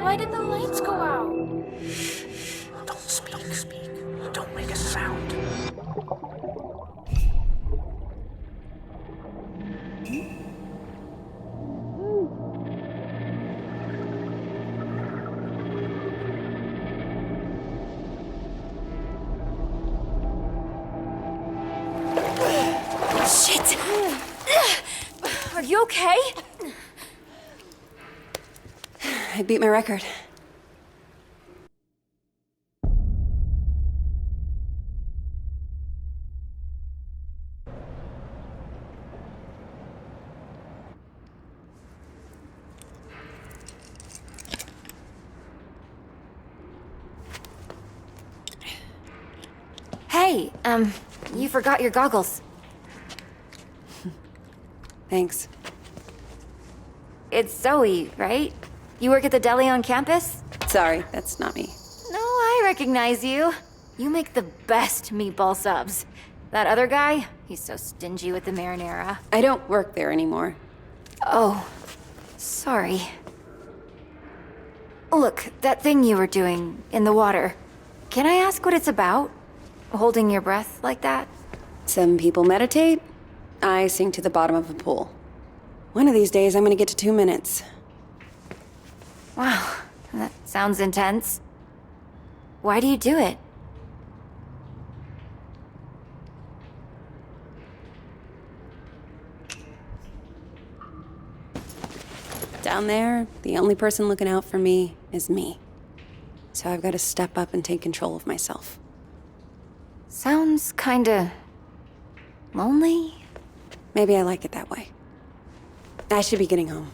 Why did the lights go out? Shh. Don't speak. Don't make a sound. Shit! Are you okay? I beat my record. Hey, you forgot your goggles. Thanks. It's Zoe, right? You work at the deli on campus? Sorry, that's not me. No, I recognize you. You make the best meatball subs. That other guy, he's so stingy with the marinara. I don't work there anymore. Oh, sorry. Look, that thing you were doing in the water. Can I ask what it's about? Holding your breath like that? Some people meditate. I sink to the bottom of a pool. One of these days, I'm gonna get to 2 minutes. Wow, that sounds intense. Why do you do it? Down there, the only person looking out for me is me. So I've got to step up and take control of myself. Sounds kinda lonely. Maybe I like it that way. I should be getting home.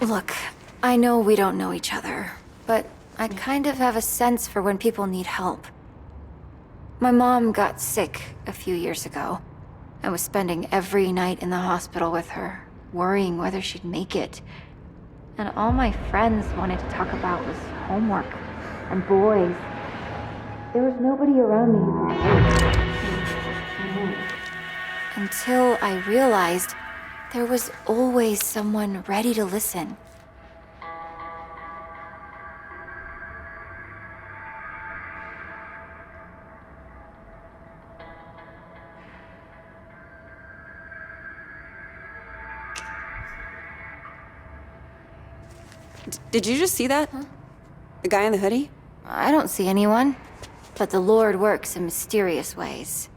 Look, I know we don't know each other, but I kind of have a sense for when people need help. My mom got sick a few years ago. I was spending every night in the hospital with her, worrying whether she'd make it. And all my friends wanted to talk about was homework and boys. There was nobody around me who could relate. Until I realized there was always someone ready to listen. Did you just see that? Huh? The guy in the hoodie? I don't see anyone, but the Lord works in mysterious ways.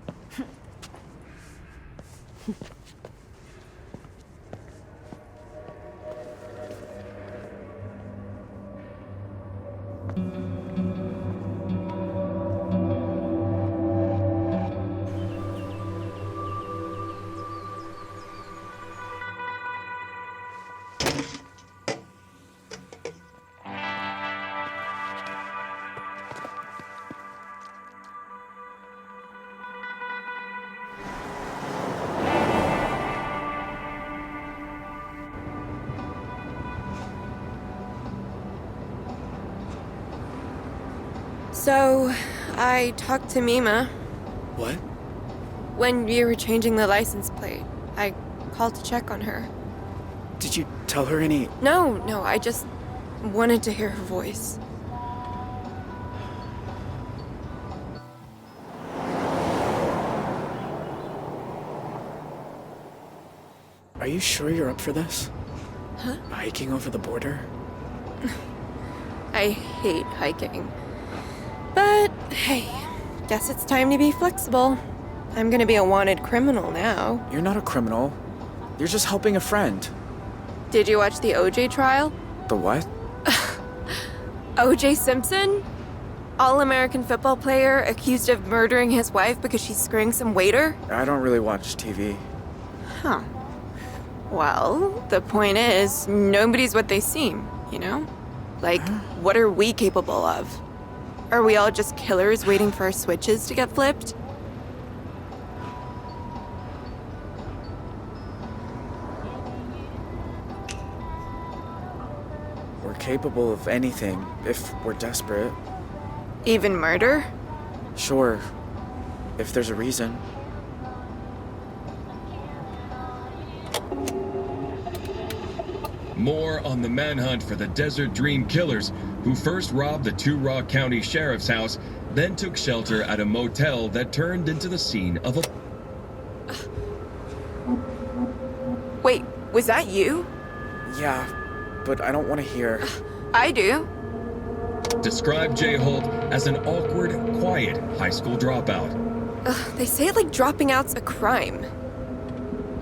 So, I talked to Mima. What? When we were changing the license plate, I called to check on her. Did you tell her any... No, I just wanted to hear her voice. Are you sure you're up for this? Huh? Hiking over the border? I hate hiking. But, hey, guess it's time to be flexible. I'm gonna be a wanted criminal now. You're not a criminal. You're just helping a friend. Did you watch the OJ trial? The what? OJ Simpson? All-American football player accused of murdering his wife because she's screwing some waiter? I don't really watch TV. Huh. Well, the point is, nobody's what they seem, you know? Like, what are we capable of? Are we all just killers waiting for our switches to get flipped? We're capable of anything, if we're desperate. Even murder? Sure, if there's a reason. More on the manhunt for the Desert Dream Killers, who first robbed the Two Rock County Sheriff's house, then took shelter at a motel that turned into the scene of a... Wait, was that you? Yeah, but I don't want to hear. I do. Described Jay Holt as an awkward, quiet high school dropout. They say like dropping out's a crime.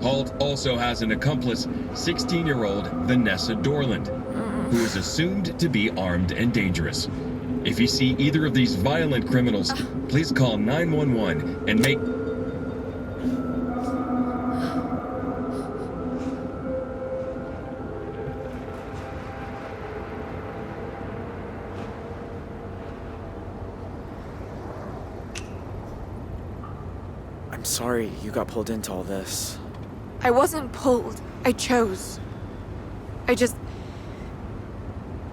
Holt also has an accomplice, 16-year-old Vanessa Dorland, who is assumed to be armed and dangerous. If you see either of these violent criminals, please call 911 and make... I'm sorry you got pulled into all this. I wasn't pulled. I chose. I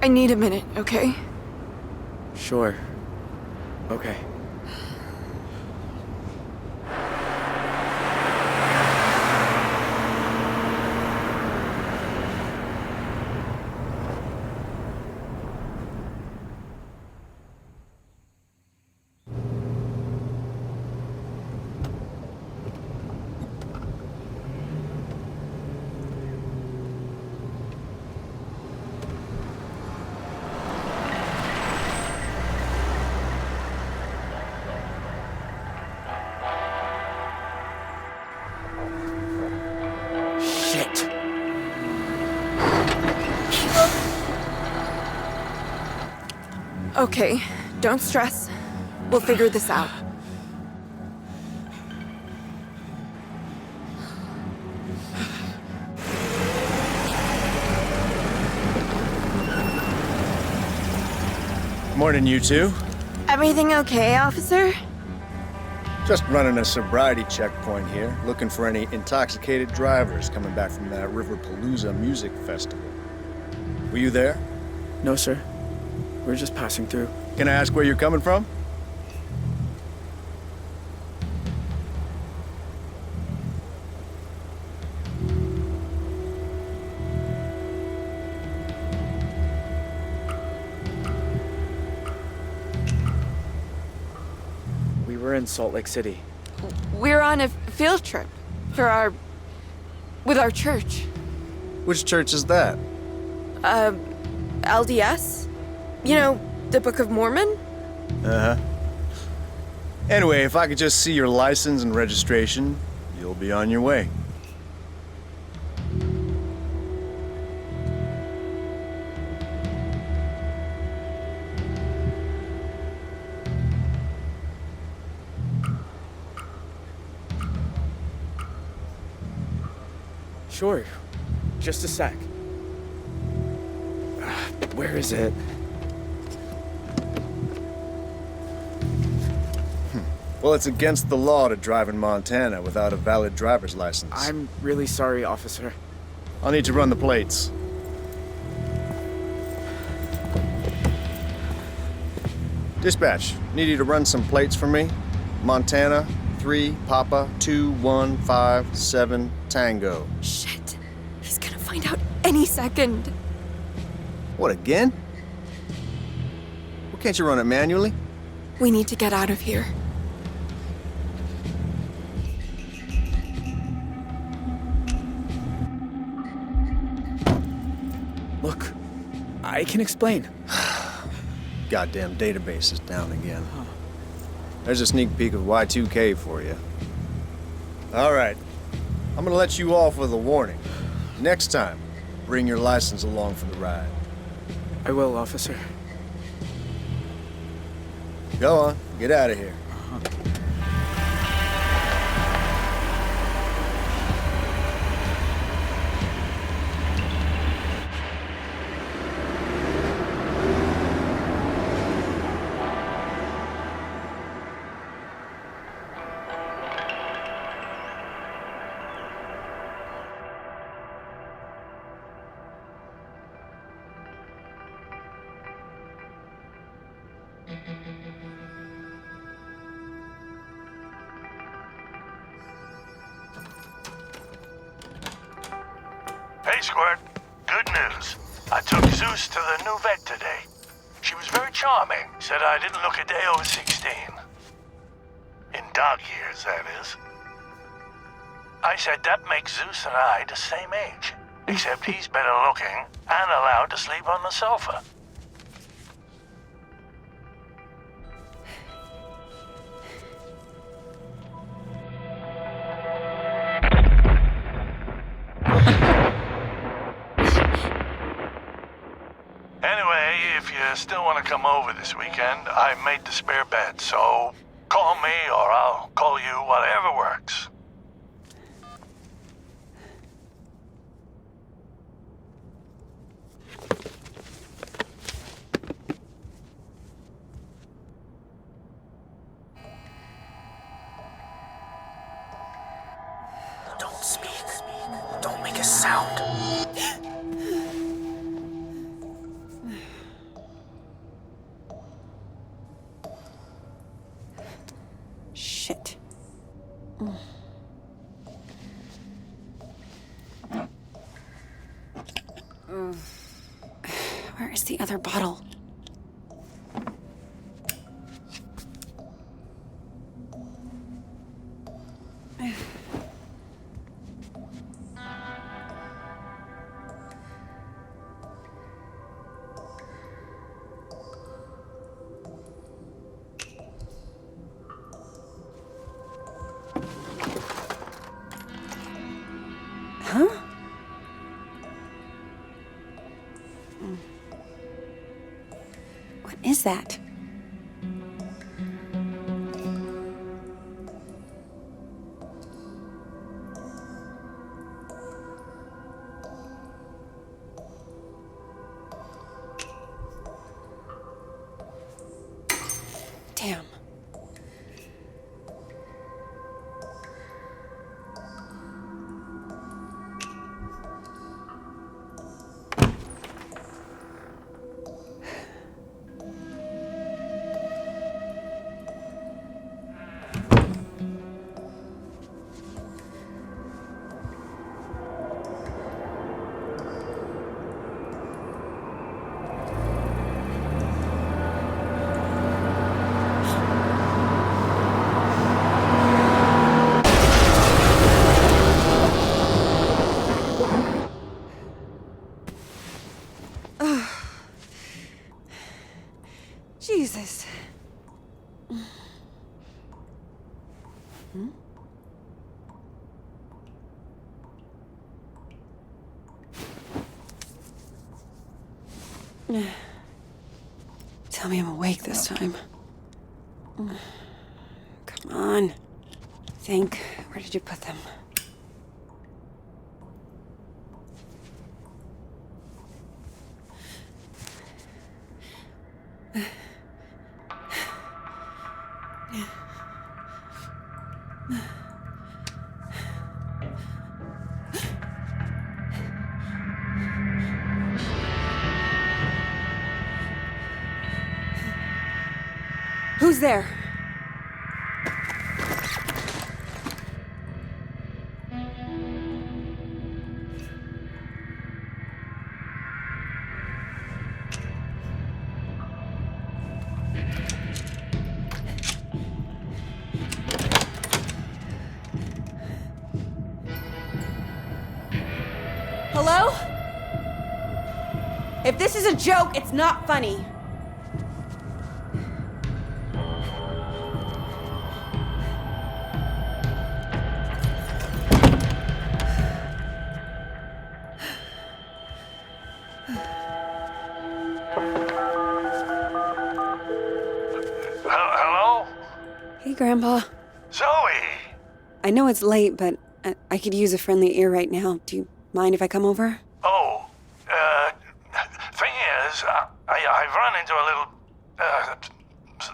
need a minute, okay? Sure. Okay. Shit. Okay, don't stress. We'll figure this out. Morning, you two. Everything okay, officer? Just running a sobriety checkpoint here, looking for any intoxicated drivers coming back from that Riverpalooza music festival. Were you there? No, sir. We're just passing through. Can I ask where you're coming from? We were in Salt Lake City. We're on a field trip with our church. Which church is that? LDS? You know, the Book of Mormon? Uh-huh. Anyway, if I could just see your license and registration, you'll be on your way. Sure. Just a sec. Where is it? Well, it's against the law to drive in Montana without a valid driver's license. I'm really sorry, officer. I'll need to run the plates. Dispatch, need you to run some plates for me. Montana, 3 Papa 2157 Tango. Shit. He's gonna find out any second. What, again? Well, can't you run it manually? We need to get out of here. Look, I can explain. Goddamn database is down again. There's a sneak peek of Y2K for you. All right, I'm gonna let you off with a warning. Next time, bring your license along for the ride. I will, officer. Go on, get out of here. Hey, Squirt. Good news. I took Zeus to the new vet today. She was very charming. Said I didn't look a day over 16. In dog years, that is. I said that makes Zeus and I the same age. Except he's better looking and allowed to sleep on the sofa. Anyway, if you still want to come over this weekend, I made the spare bed, so call me or I'll call you, whatever works. Don't speak. Don't make a sound. Shit. Where is the other bottle? Huh? What is that? Damn. Jesus. Tell me I'm awake this time. Come on. Think. Where did you put them? Who's there? Hello? If this is a joke, it's not funny. Hello? Hey, Grandpa. Zoe! I know it's late, but I could use a friendly ear right now. Do you mind if I come over? Oh, thing is, I've run into a little,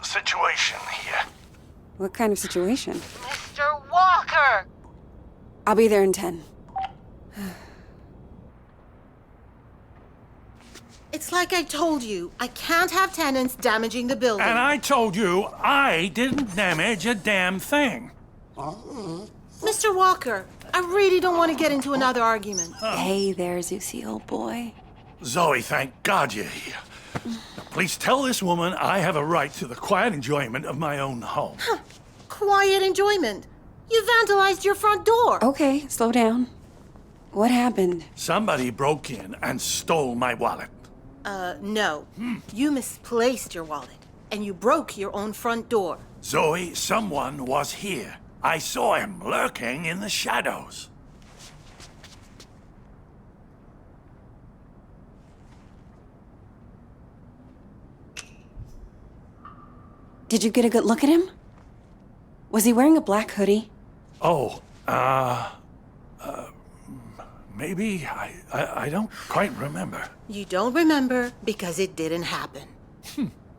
situation here. What kind of situation? Mr. Walker! I'll be there in 10. It's like I told you. I can't have tenants damaging the building. And I told you I didn't damage a damn thing. Mr. Walker, I really don't want to get into another argument. Hey there, Zeusy, old boy. Zoe, thank God you're here. Now, please tell this woman I have a right to the quiet enjoyment of my own home. Quiet enjoyment. You vandalized your front door. Okay, slow down. What happened? Somebody broke in and stole my wallet. No. You misplaced your wallet, and you broke your own front door. Zoe, someone was here. I saw him lurking in the shadows. Did you get a good look at him? Was he wearing a black hoodie? Oh, maybe. I don't quite remember. You don't remember because it didn't happen.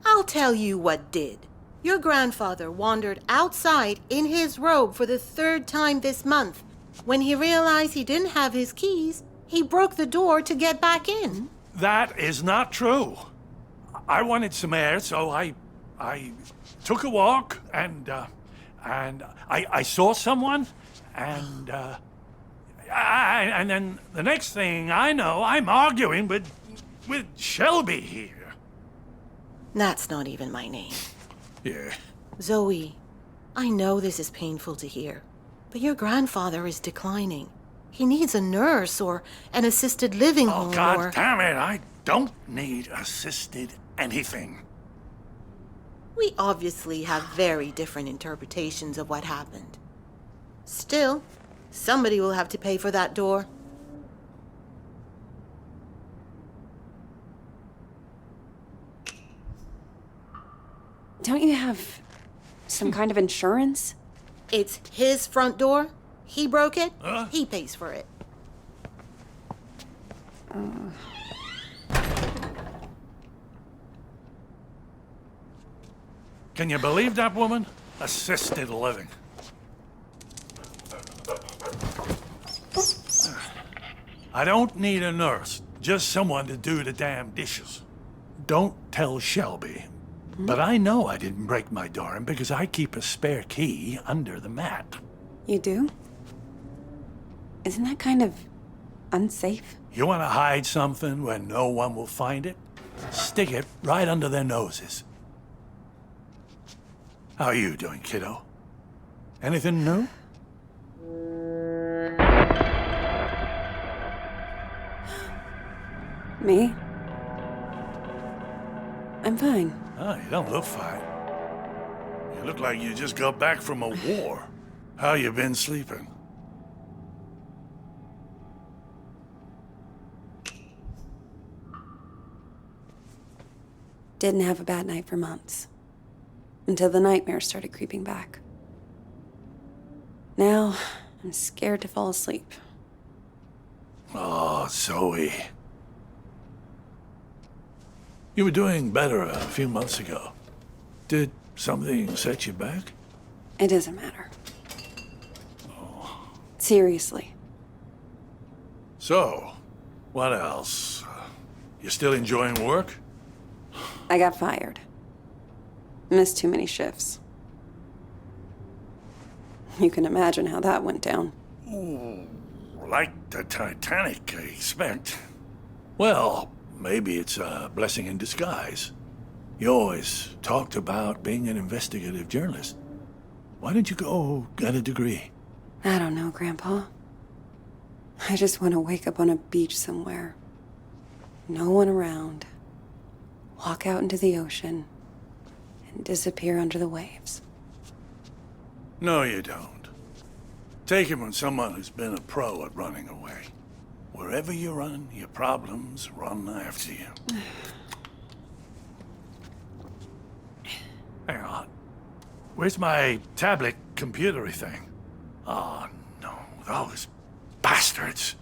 I'll tell you what did. Your grandfather wandered outside in his robe for the 3rd time this month. When he realized he didn't have his keys, he broke the door to get back in. That is not true. I wanted some air, so I took a walk and I saw someone and then the next thing I know, I'm arguing with Shelby here. That's not even my name. Yeah. Zoe, I know this is painful to hear, but your grandfather is declining. He needs a nurse or an assisted living Oh, home God or... damn it, I don't need assisted anything. We obviously have very different interpretations of what happened. Still, somebody will have to pay for that door. Don't you have some kind of insurance? It's his front door. He broke it. Huh? He pays for it. Can you believe that woman? Assisted living. I don't need a nurse, just someone to do the damn dishes. Don't tell Shelby. But I know I didn't break my door in because I keep a spare key under the mat. You do? Isn't that kind of unsafe? You want to hide something where no one will find it? Stick it right under their noses. How are you doing, kiddo? Anything new? Me? I'm fine. Oh, you don't look fine. You look like you just got back from a war. How you been sleeping? Didn't have a bad night for months. Until the nightmares started creeping back. Now, I'm scared to fall asleep. Oh, Zoe. You were doing better a few months ago. Did something set you back? It doesn't matter. Seriously. So, what else? You still enjoying work? I got fired. Missed too many shifts. You can imagine how that went down. Like the Titanic, I expect. Well, maybe it's a blessing in disguise. You always talked about being an investigative journalist. Why didn't you go get a degree? I don't know, Grandpa. I just want to wake up on a beach somewhere. No one around. Walk out into the ocean and disappear under the waves. No, you don't. Take it from someone who's been a pro at running away. Wherever you run, your problems run after you. Hang on. Where's my tablet computery thing? Oh, no. Those bastards.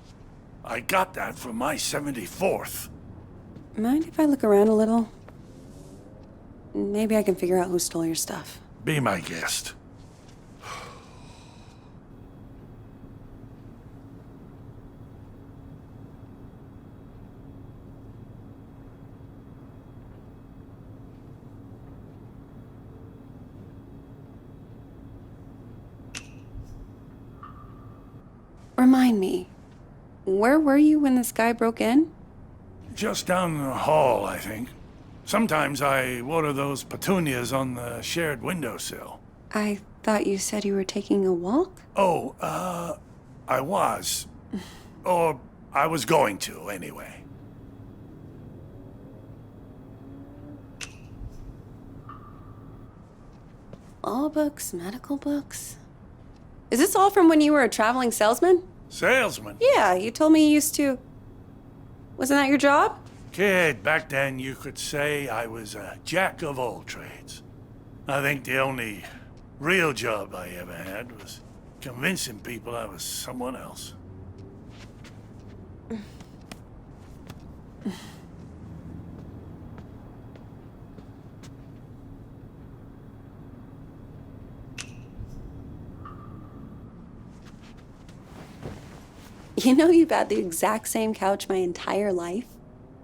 I got that from my 74th. Mind if I look around a little? Maybe I can figure out who stole your stuff. Be my guest. Remind me, where were you when this guy broke in? Just down the hall, I think. Sometimes I water those petunias on the shared windowsill. I thought you said you were taking a walk? Oh, I was. Or I was going to, anyway. Law books, medical books. Is this all from when you were a traveling salesman? Salesman? Yeah, you told me you used to. Wasn't that your job? Kid, back then you could say I was a jack of all trades. I think the only real job I ever had was convincing people I was someone else. You know you've had the exact same couch my entire life?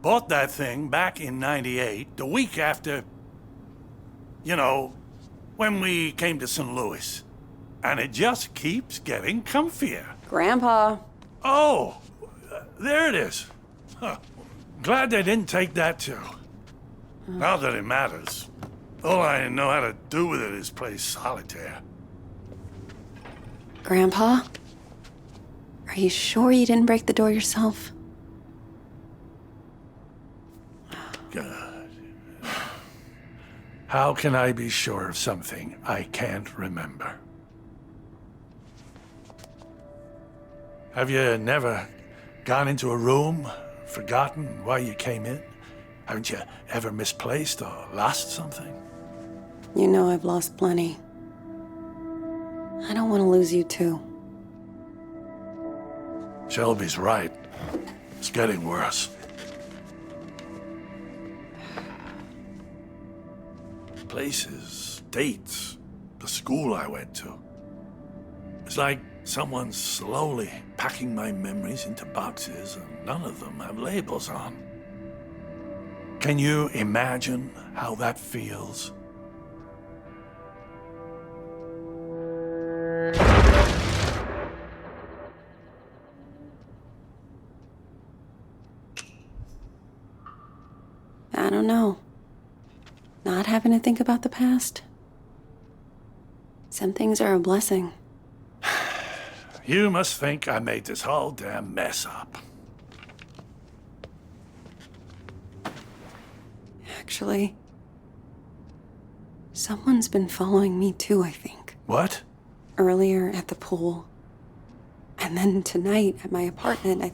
Bought that thing back in '98, the week after, you know, when we came to St. Louis. And it just keeps getting comfier. Grandpa. Oh, there it is. Huh. Glad they didn't take that too. Not that it matters. All I know how to do with it is play solitaire. Grandpa? Are you sure you didn't break the door yourself? God. How can I be sure of something I can't remember? Have you never gone into a room, forgotten why you came in? Haven't you ever misplaced or lost something? You know I've lost plenty. I don't want to lose you too. Shelby's right. It's getting worse. Places, dates, the school I went to. It's like someone's slowly packing my memories into boxes and none of them have labels on. Can you imagine how that feels? I don't know. Not having to think about the past. Some things are a blessing. You must think I made this whole damn mess up. Actually, someone's been following me too, I think. What? Earlier at the pool. And then tonight at my apartment, I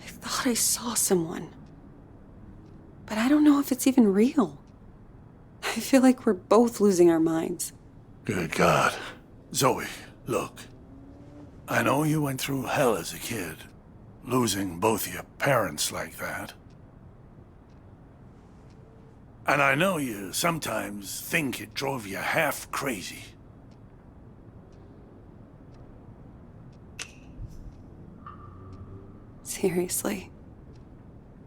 thought I saw someone. But I don't know if it's even real. I feel like we're both losing our minds. Good God. Zoe, look. I know you went through hell as a kid, losing both your parents like that. And I know you sometimes think it drove you half crazy. Seriously.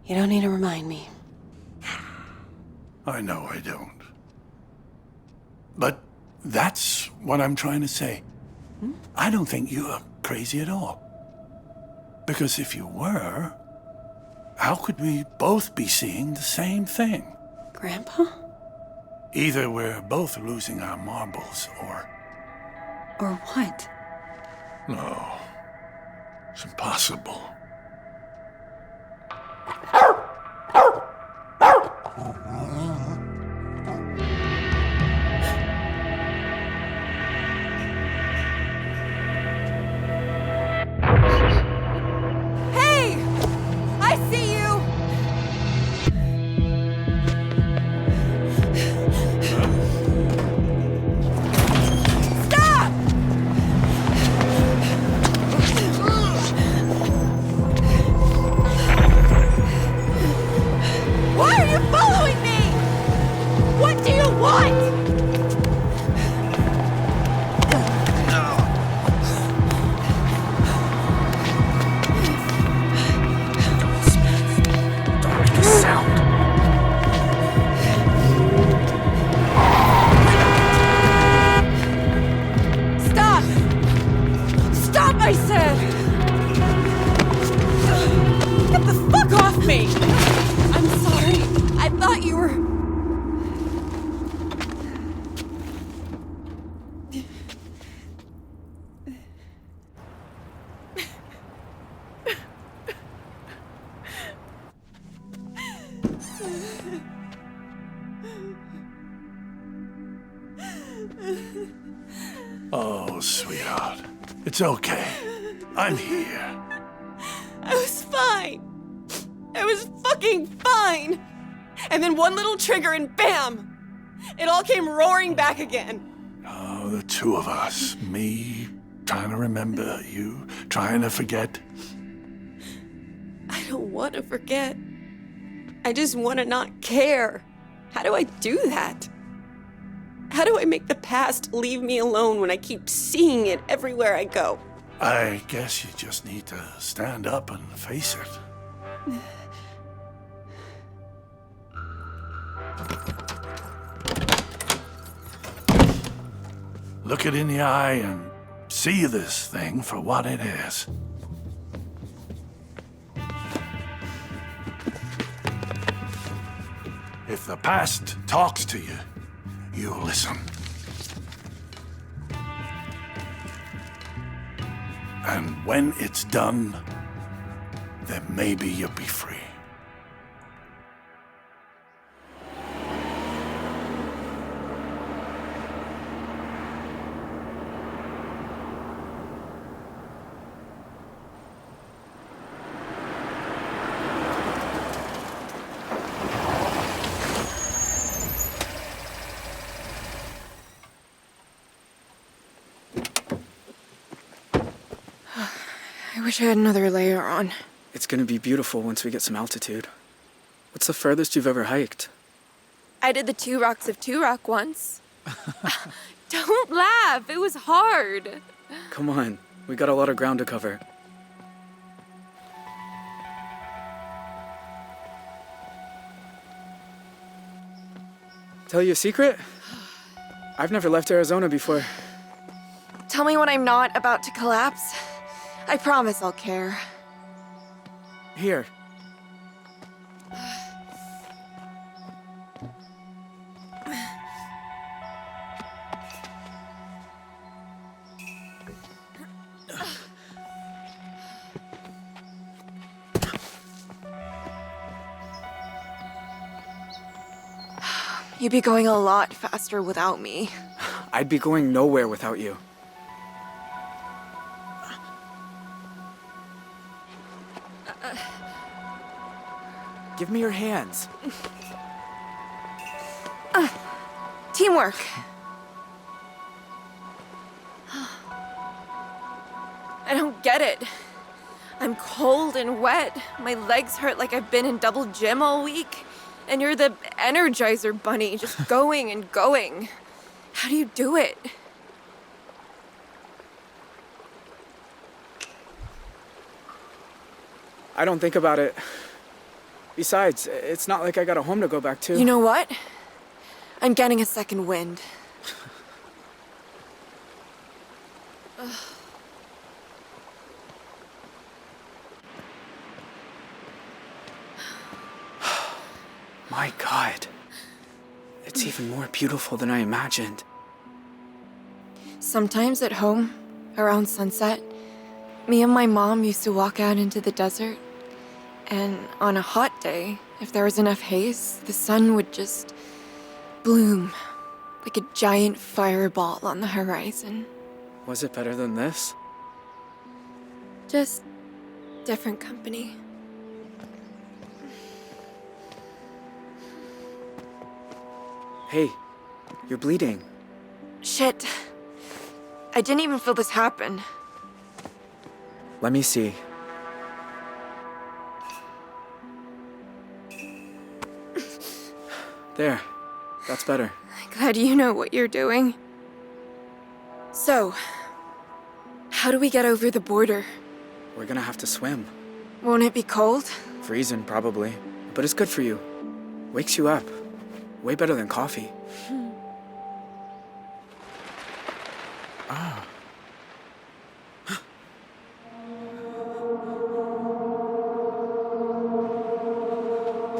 You don't need to remind me. I know I don't. But that's what I'm trying to say. I don't think you're crazy at all. Because if you were, how could we both be seeing the same thing? Grandpa? Either we're both losing our marbles, or... Or what? No. It's impossible. Hey! I see you! Stop! Why are you following me? Oh, sweetheart. It's okay. I'm here. I was fine. I was fucking fine. And then one little trigger and bam! It all came roaring back again. Oh, the two of us. Me trying to remember, you trying to forget. I don't want to forget. I just want to not care. How do I do that? How do I make the past leave me alone when I keep seeing it everywhere I go? I guess you just need to stand up and face it. Look it in the eye and see this thing for what it is. If the past talks to you, you listen. And when it's done, then maybe you'll be free. I wish I had another layer on. It's gonna be beautiful once we get some altitude. What's the furthest you've ever hiked? I did the 2 Rocks of 2 Rock once. Don't laugh, it was hard. Come on, we got a lot of ground to cover. Tell you a secret? I've never left Arizona before. Tell me when I'm not about to collapse. I promise I'll care. Here. You'd be going a lot faster without me. I'd be going nowhere without you. Give me your hands. Teamwork. I don't get it. I'm cold and wet. My legs hurt like I've been in double gym all week. And you're the Energizer Bunny, just going and going. How do you do it? I don't think about it. Besides, it's not like I got a home to go back to. You know what? I'm getting a second wind. My God. It's even more beautiful than I imagined. Sometimes at home, around sunset, me and my mom used to walk out into the desert. And on a hot day, if there was enough haze, the sun would just bloom like a giant fireball on the horizon. Was it better than this? Just different company. Hey, you're bleeding. Shit. I didn't even feel this happen. Let me see. There. That's better. Glad you know what you're doing. So, how do we get over the border? We're gonna have to swim. Won't it be cold? Freezing, probably. But it's good for you. Wakes you up. Way better than coffee. Ah.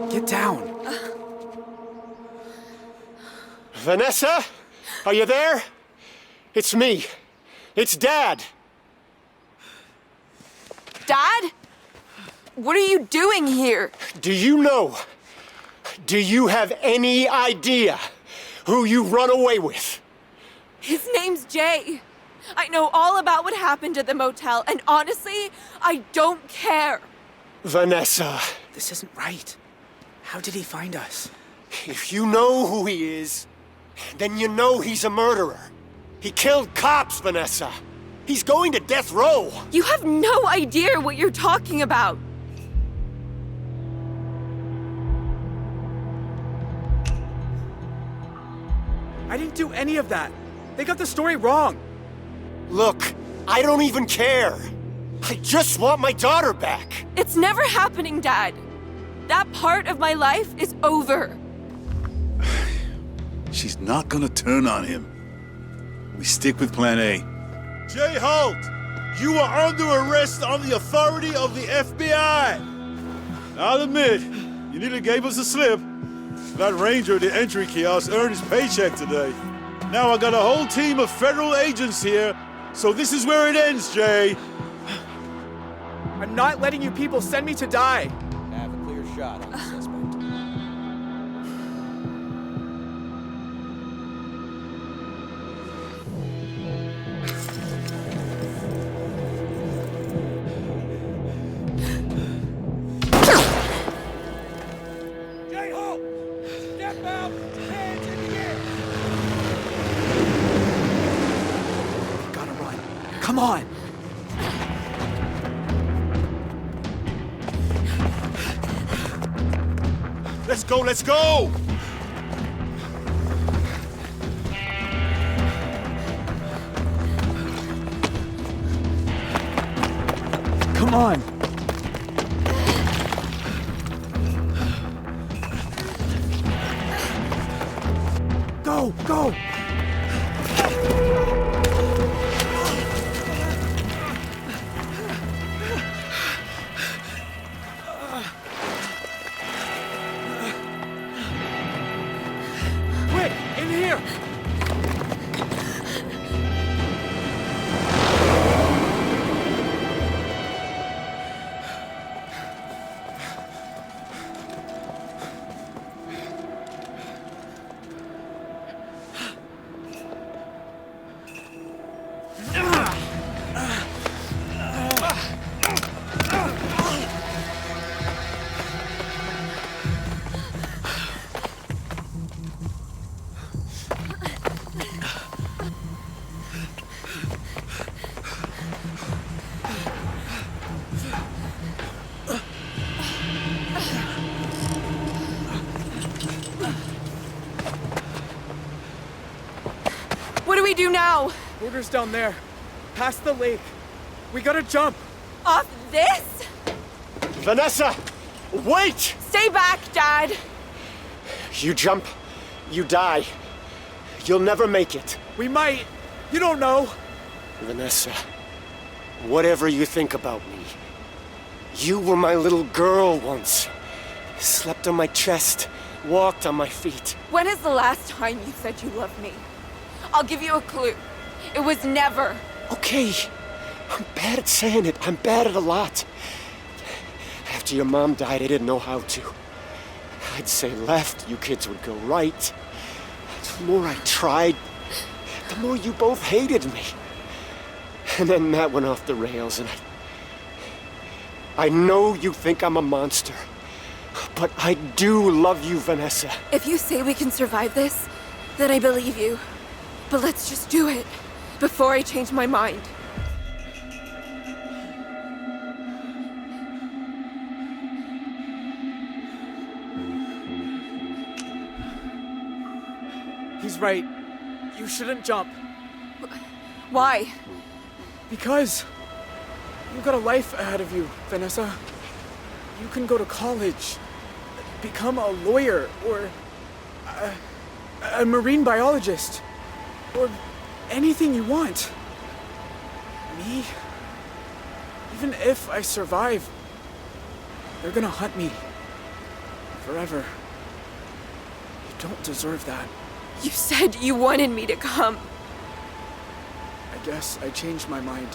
Get down. Vanessa? Are you there? It's me. It's Dad. Dad? What are you doing here? Do you know Do you have any idea who you run away with? His name's Jay. I know all about what happened at the motel, and honestly, I don't care. Vanessa, This isn't right. How did he find us? if you know who he is, then you know he's a murderer. He killed cops, Vanessa. He's going to death row. You have no idea what you're talking about. I didn't do any of that. They got the story wrong. Look, I don't even care. I just want my daughter back. It's never happening, Dad. That part of my life is over. She's not gonna turn on him. We stick with plan A. Jay Holt, you are under arrest on the authority of the FBI. I'll admit, you nearly gave us a slip. That ranger at the entry kiosk earned his paycheck today. Now I got a whole team of federal agents here, so this is where it ends, Jay. I'm not letting you people send me to die. Have a clear shot on the suspect. Jay Holt, step out, hands in the air. Gotta run. Come on. Let's go, let's go! Come on. Go, go. Quick, in here. What do we do now? Border's down there. Past the lake. We gotta jump. Off this? Vanessa, wait! Stay back, Dad. You jump, you die. You'll never make it. We might. You don't know. Vanessa, whatever you think about me, you were my little girl once. Slept on my chest, walked on my feet. When is the last time you said you loved me? I'll give you a clue. It was never. Okay, I'm bad at saying it. I'm bad at a lot. After your mom died, I didn't know how to. I'd say left, you kids would go right. The more I tried, the more you both hated me. And then that went off the rails, and I know you think I'm a monster, but I do love you, Vanessa. If you say we can survive this, then I believe you. But let's just do it before I change my mind. He's right. You shouldn't jump. Why? Because you got a life ahead of you, Vanessa. You can go to college, become a lawyer, or a marine biologist, or anything you want. Me? Even if I survive, they're gonna hunt me. Forever. You don't deserve that. You said you wanted me to come. I guess I changed my mind.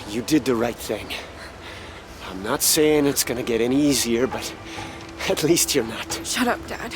You did the right thing. I'm not saying it's gonna get any easier, but at least you're not. Shut up, Dad.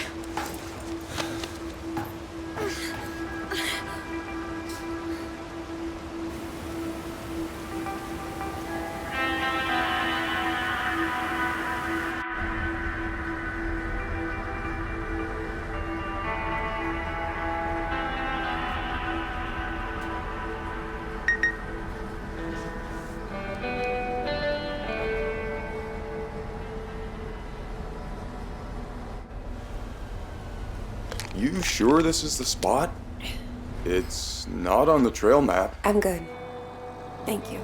You sure this is the spot? It's not on the trail map. I'm good. Thank you.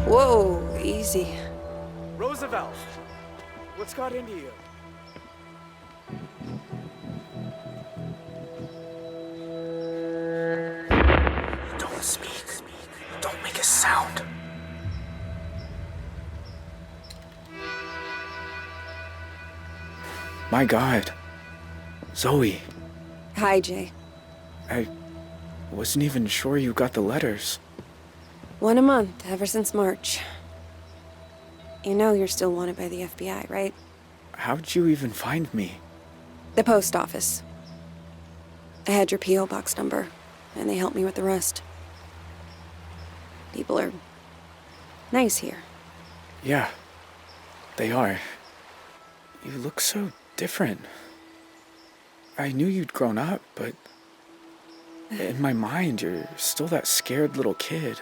Whoa, easy. Roosevelt, what's got into you? Don't speak. Don't make a sound. My God. Zoe, Hi, Jay. I wasn't even sure you got the letters. 1 a month, ever since March. You know you're still wanted by the FBI, right? How'd you even find me? The post office. I had your P.O. box number, and they helped me with the rest. People are nice here. Yeah, they are. You look so different. I knew you'd grown up, but in my mind, you're still that scared little kid.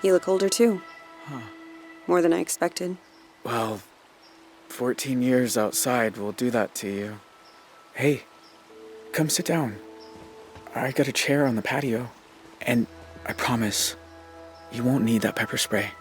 You look older, too. Huh. More than I expected. Well, 14 years outside will do that to you. Hey, come sit down. I got a chair on the patio. And I promise, you won't need that pepper spray.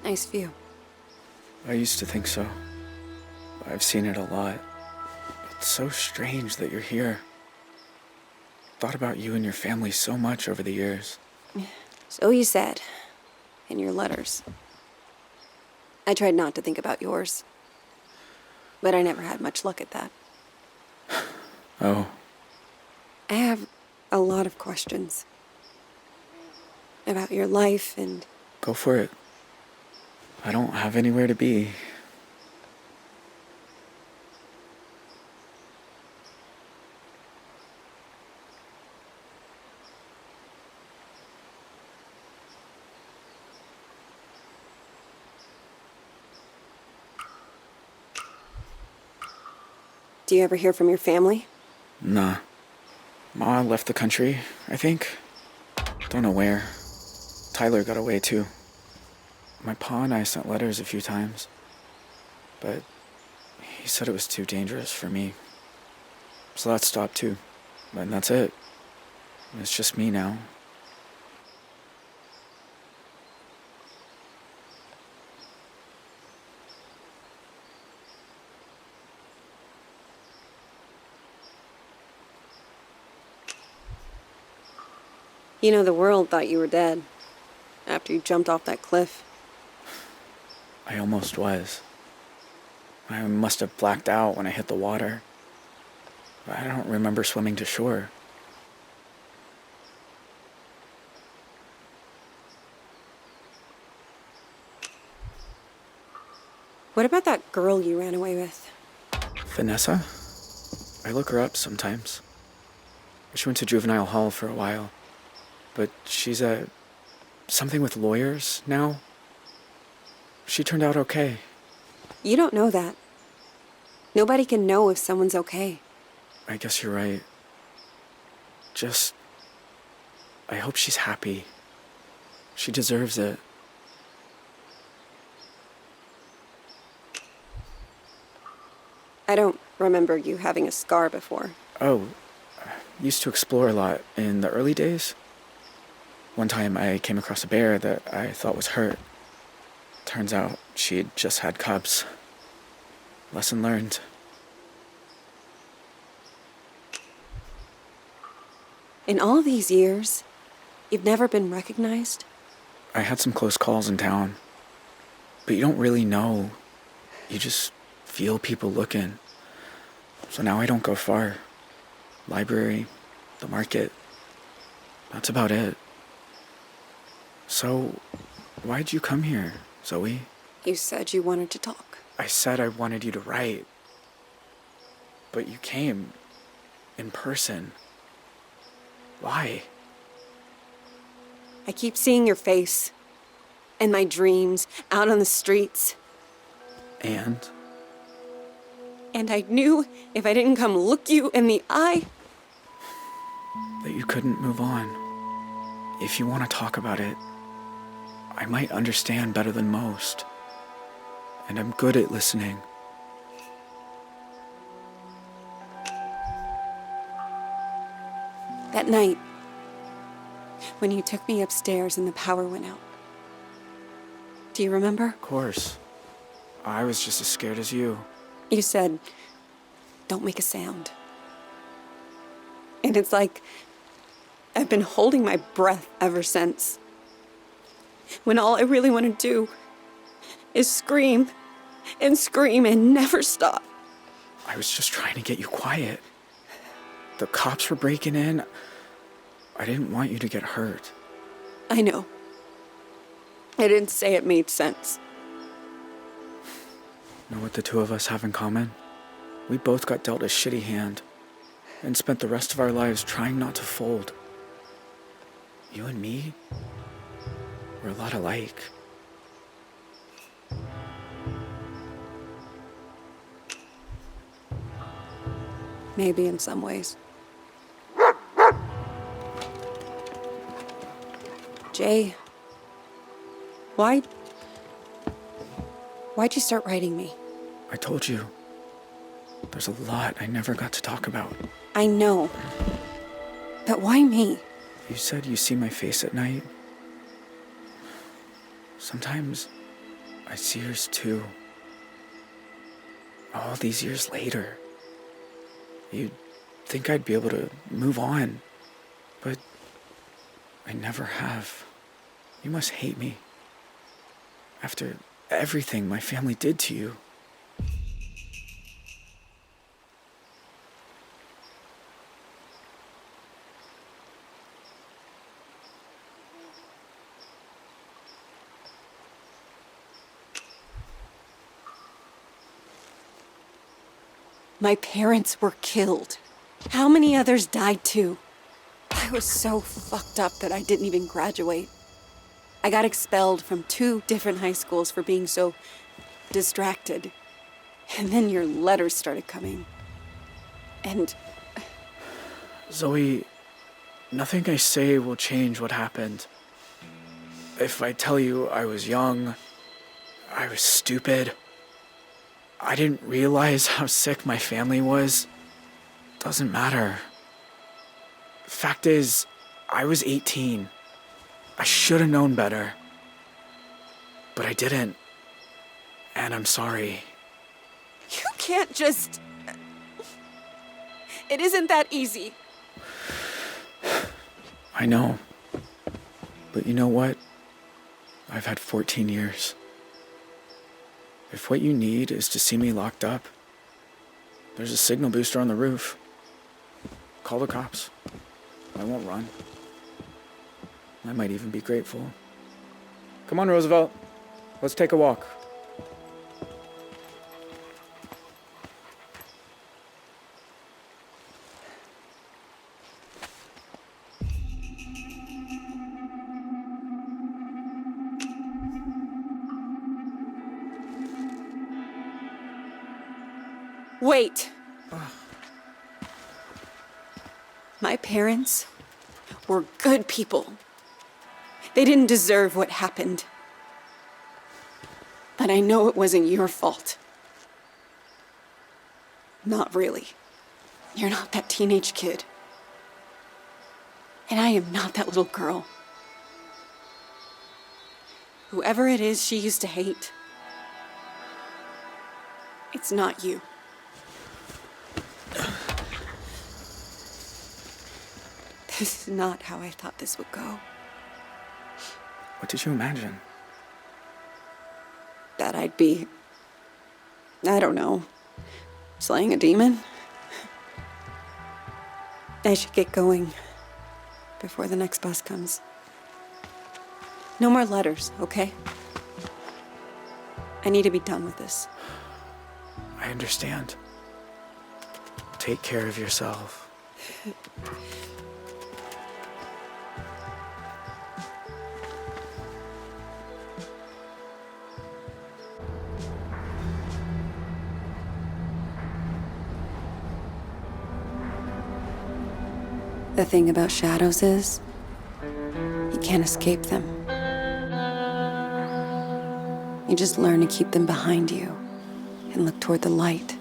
Nice view. I used to think so. I've seen it a lot. It's so strange that you're here. Thought about you and your family so much over the years. So you said. In your letters. I tried not to think about yours. But I never had much luck at that. Oh, I have a lot of questions. About your life and... go for it. I don't have anywhere to be. Do you ever hear from your family? Nah. Ma left the country, I think. Don't know where. Tyler got away too. My pa and I sent letters a few times. But he said it was too dangerous for me. So that stopped too. And that's it. It's just me now. You know, the world thought you were dead. After you jumped off that cliff. I almost was. I must have blacked out when I hit the water. I don't remember swimming to shore. What about that girl you ran away with? Vanessa? I look her up sometimes. She went to juvenile hall for a while. But she's something with lawyers now. she turned out okay. You don't know that. Nobody can know if someone's okay. I guess you're right. Just... I hope she's happy. She deserves it. I don't remember you having a scar before. Oh, I used to explore a lot in the early days. One time I came across a bear that I thought was hurt. Turns out she'd just had cubs. Lesson learned. In all these years, you've never been recognized? I had some close calls in town. But you don't really know. You just feel people looking. So now I don't go far. Library, the market. That's about it. So, why'd you come here, Zoe? You said you wanted to talk. I said I wanted you to write. But you came. In person. Why? I keep seeing your face. In my dreams, out on the streets. And? And I knew if I didn't come look you in the eye... that you couldn't move on. If you want to talk about it, I might understand better than most. And I'm good at listening. That night, when you took me upstairs and the power went out. Do you remember? Of course. I was just as scared as you. You said, don't make a sound. And it's like I've been holding my breath ever since. When all I really want to do is scream and never stop. I was just trying to get you quiet. The cops were breaking in. I didn't want you to get hurt. I know. I didn't say it made sense. Know what the two of us have in common? We both got dealt a shitty hand and spent the rest of our lives trying not to fold. You and me, we're a lot alike. Maybe in some ways. Jay, why'd you start writing me? I told you. There's a lot I never got to talk about. I know. But why me? You said you see my face at night. Sometimes I see yours too. All these years later. You'd think I'd be able to move on, but I never have. You must hate me. After everything my family did to you. My parents were killed. How many others died too? I was so fucked up that I didn't even graduate. I got expelled from 2 different high schools for being so distracted. And then your letters started coming. And... Zoe, nothing I say will change what happened. If I tell you I was young, I was stupid, I didn't realize how sick my family was, doesn't matter. Fact is, I was 18. I should have known better. But I didn't. And I'm sorry. You can't just... It isn't that easy. I know. But you know what? I've had 14 years. If what you need is to see me locked up, there's a signal booster on the roof. Call the cops. I won't run. I might even be grateful. Come on, Roosevelt. Let's take a walk. Wait. My parents were good people. They didn't deserve what happened. But I know it wasn't your fault. Not really. You're not that teenage kid. And I am not that little girl. Whoever it is she used to hate, it's not you. This is not how I thought this would go. What did you imagine? That I'd be, I don't know, slaying a demon? I should get going before the next bus comes. No more letters, okay? I need to be done with this. I understand. Take care of yourself. The thing about shadows is, you can't escape them. You just learn to keep them behind you and look toward the light.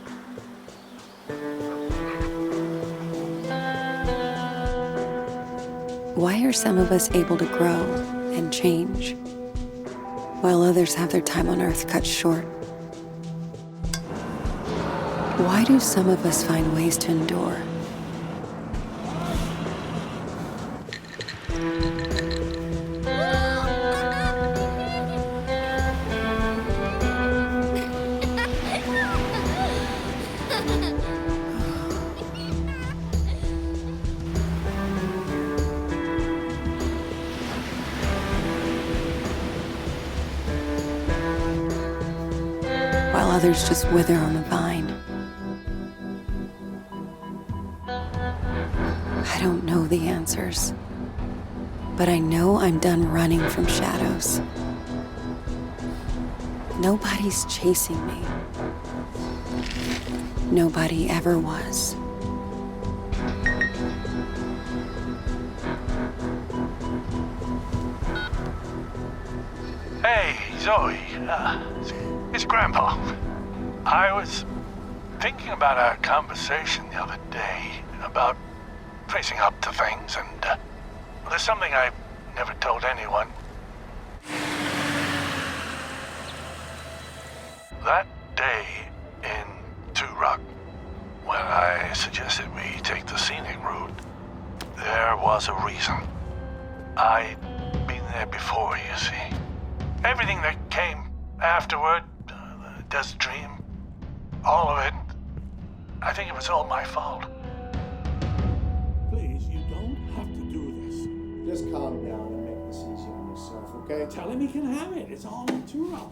Why are some of us able to grow and change, while others have their time on Earth cut short? Why do some of us find ways to endure? While others just wither on the vine. I don't know the answers, but I know I'm done running from shadows. Nobody's chasing me. Nobody ever was. Hey, Zoe. It's Grandpa. I was thinking about our conversation the other day about facing up to things, and there's something I've never told anyone. That day in Two Rock, when I suggested we take the scenic route, there was a reason. I'd been there before, you see. Everything that came afterward, the Desert Dream, all of it, I think it was all my fault. Please, you don't have to do this. Just calm down and make this easy on yourself, okay? Tell him he can have it. It's all too rough.